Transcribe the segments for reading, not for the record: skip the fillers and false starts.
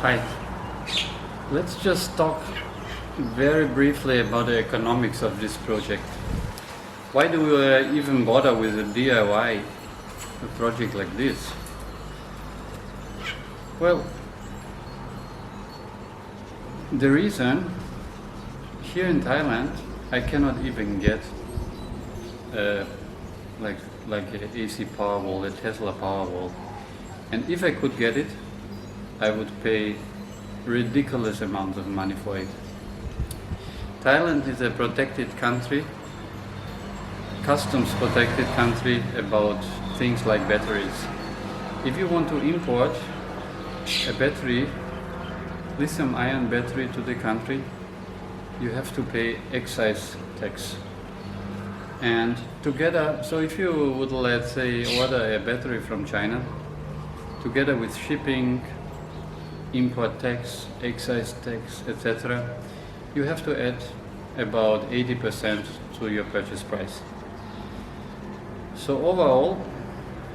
Hi. Let's just talk very briefly about the economics of this project. Why do we even bother with a DIY project like this? Well, the reason, here in Thailand, I cannot even get like a AC-Powerwall, a Tesla Powerwall. And if I could get it, I would pay ridiculous amounts of money for it. Thailand is a protected country, customs protected country about things like batteries. If you want to import a battery, lithium-ion battery to the country, you have to pay excise tax. And together, so if you would, let's say, order a battery from China, together with shipping, import tax, excise tax, etc., you have to add about 80% to your purchase price. So overall,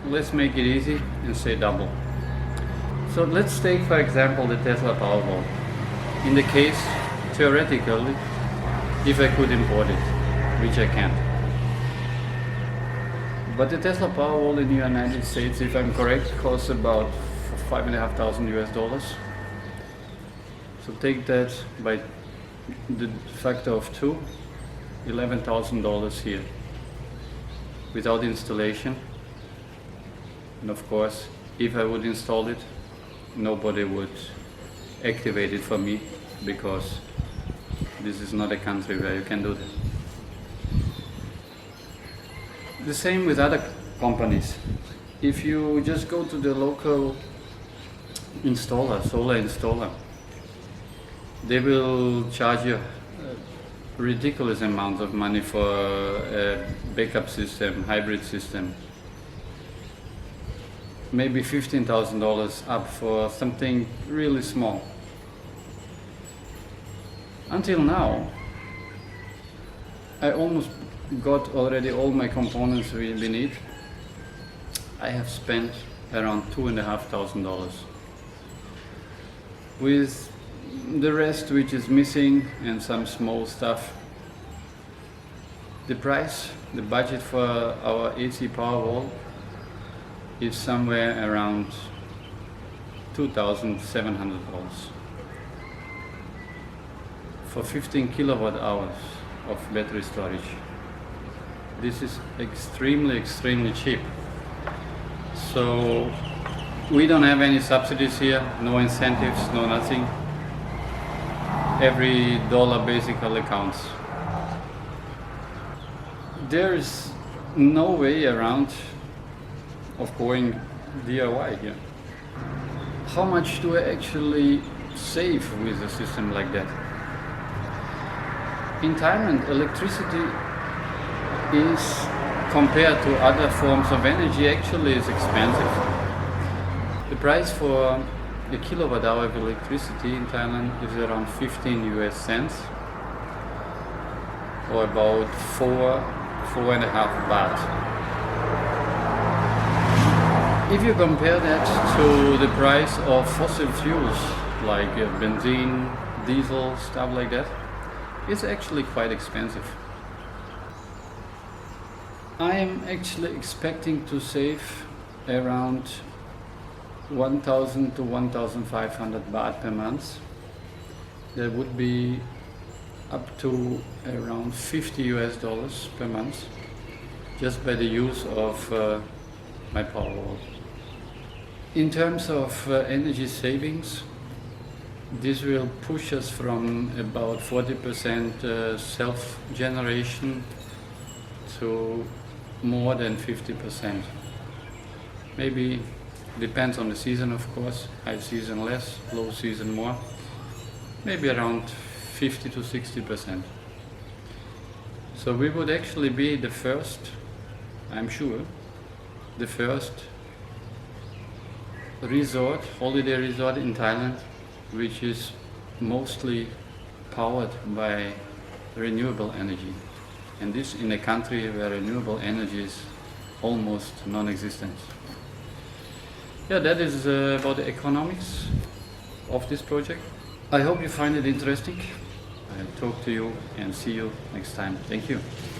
let's make it easy and say double. So let's take, for example, the Tesla Powerwall. In the case, theoretically, if I could import it, which I can't. But the Tesla Powerwall in the United States, if I'm correct, costs about $5,500 US. So take that by the factor of 2, $11,000 here, without installation. And of course, if I would install it, nobody would activate it for me, because this is not a country where you can do that. The same with other companies. If you just go to the local installer, solar installer, they will charge you ridiculous amounts of money for a backup system, hybrid system. Maybe $15,000 up for something really small. Until now, I almost got already all my components we need. I have spent around $2,500. With the rest which is missing and some small stuff, the price, the budget for our AC Powerwall is somewhere around $2,700 for 15 kilowatt hours of battery storage. This is extremely cheap. So we don't have any subsidies here, no incentives, no nothing. Every dollar basically counts. There is no way around of going DIY here. How much do I actually save with a system like that? In Thailand, electricity is, compared to other forms of energy, actually is expensive. The price for a kilowatt hour of electricity in Thailand is around 15 US cents, or about 4.5 baht. If you compare that to the price of fossil fuels like benzene, diesel, stuff like that, it's actually quite expensive. I am actually expecting to save around 1,000 to 1,500 baht per month. That would be up to around $50 US per month, just by the use of my Powerwall. In terms of energy savings, this will push us from about 40% self-generation to more than 50%. Maybe, depends on the season of course, high season less, low season more, maybe around 50 to 60%. So we would actually be the first, I'm sure, the first resort, holiday resort in Thailand, which is mostly powered by renewable energy. And this in a country where renewable energy is almost non-existent. Yeah, that is about the economics. of this project. I hope you find it interesting. I'll talk to you and see you next time. Thank you.